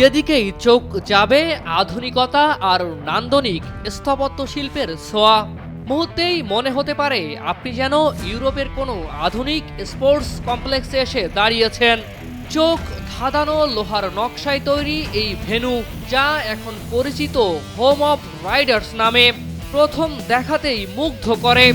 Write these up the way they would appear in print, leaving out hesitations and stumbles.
যেদিকেই চোখ যাবে আধুনিকতা আর নান্দনিক স্থাপত্য শিল্পের ছোঁয়া। মুহূর্তেই মনে হতে পারে আপনি যেন ইউরোপের কোনো আধুনিক স্পোর্টস কমপ্লেক্সে এসে দাঁড়িয়েছেন। চোখ ধাঁধানো লোহার নকশায় তৈরি এই ভেন্যু, যা এখন পরিচিত হোম অফ রাইডার্স নামে, প্রথম দেখাতেই মুগ্ধ করে।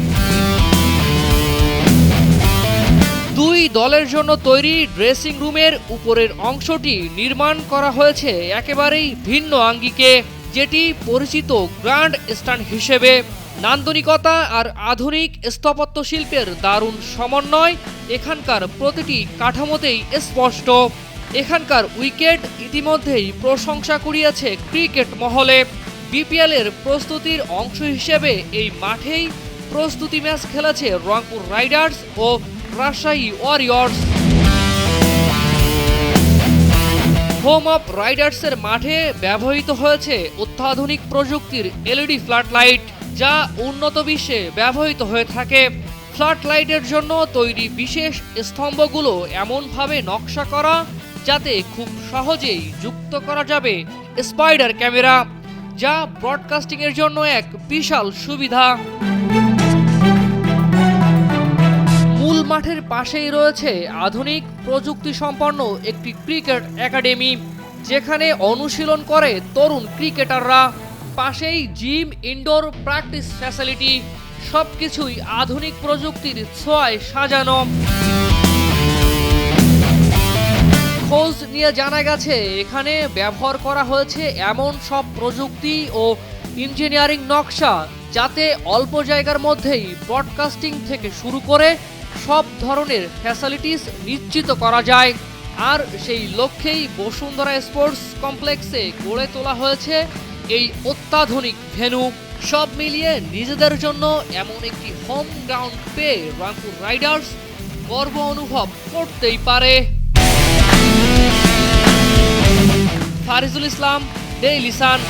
দুই দলের জন্য তৈরি ড্রেসিং রুমের উপরের অংশটি নির্মাণ করা হয়েছে একেবারেই ভিন্ন আঙ্গিকে, যেটি পরিচিত গ্র্যান্ড স্ট্যান্ড হিসেবে। নান্দনিকতা আর আধুনিক স্থাপত্য শিল্পের দারুণ সমন্বয় এখানকার প্রতিটি কাঠামোতেই স্পষ্ট। এখানকার উইকেট ইতিমধ্যেই প্রশংসা কুড়িয়েছে ক্রিকেট মহলে। বিপিএল এর প্রস্তুতির অংশ হিসেবে এই মাঠেই প্রস্তুতি ম্যাচ খেলেছে রংপুর রাইডার্স ও রাজশাহী ওয়ারিয়র্স। হোম অফ রাইডার্সের মাঠে ব্যবহৃত হয়েছে অত্যাধুনিক প্রযুক্তির এলইডি ফ্ল্যাট লাইট, যা উন্নত বিশ্বে ব্যবহৃত হয়ে থাকে। ফ্ল্যাট লাইটের জন্য তৈরি বিশেষ স্তম্ভগুলো এমনভাবে নকশা করা যাতে খুব সহজেই যুক্ত করা যাবে স্পাইডার ক্যামেরা, যা ব্রডকাস্টিংয়ের জন্য এক বিশাল সুবিধা। মূল মাঠের পাশেই রয়েছে আধুনিক প্রযুক্তি সম্পন্ন একটি ক্রিকেট একাডেমি, যেখানে অনুশীলন করে তরুণ ক্রিকেটাররা। পাশেই জিম, ইনডোর প্র্যাকটিস ফ্যাসিলিটি, সবকিছুই আধুনিক প্রযুক্তির ছোঁয়ায় সাজানো। খোঁজ নিয়ে জানা গেছে এখানে ব্যবহার করা হয়েছে এমন সব প্রযুক্তি ও ইঞ্জিনিয়ারিং নকশা যাতে অল্প জায়গার মধ্যেই ব্রডকাস্টিং থেকে শুরু করে সব ধরনের ফ্যাসিলিটিস নিশ্চিত করা যায়। আর সেই লক্ষ্যেই বসুন্ধরা স্পোর্টস কমপ্লেক্সে গড়ে তোলা হয়েছে এই অত্যাধুনিক ভেন্যু। সব মিলিয়ে নিজেদের জন্য এমন একটি হোম গ্রাউন্ড পেয়ে রংপুর রাইডার্স গর্ব অনুভব করতেই পারে। ফারিজুল ইসলাম, ডেইলি সান।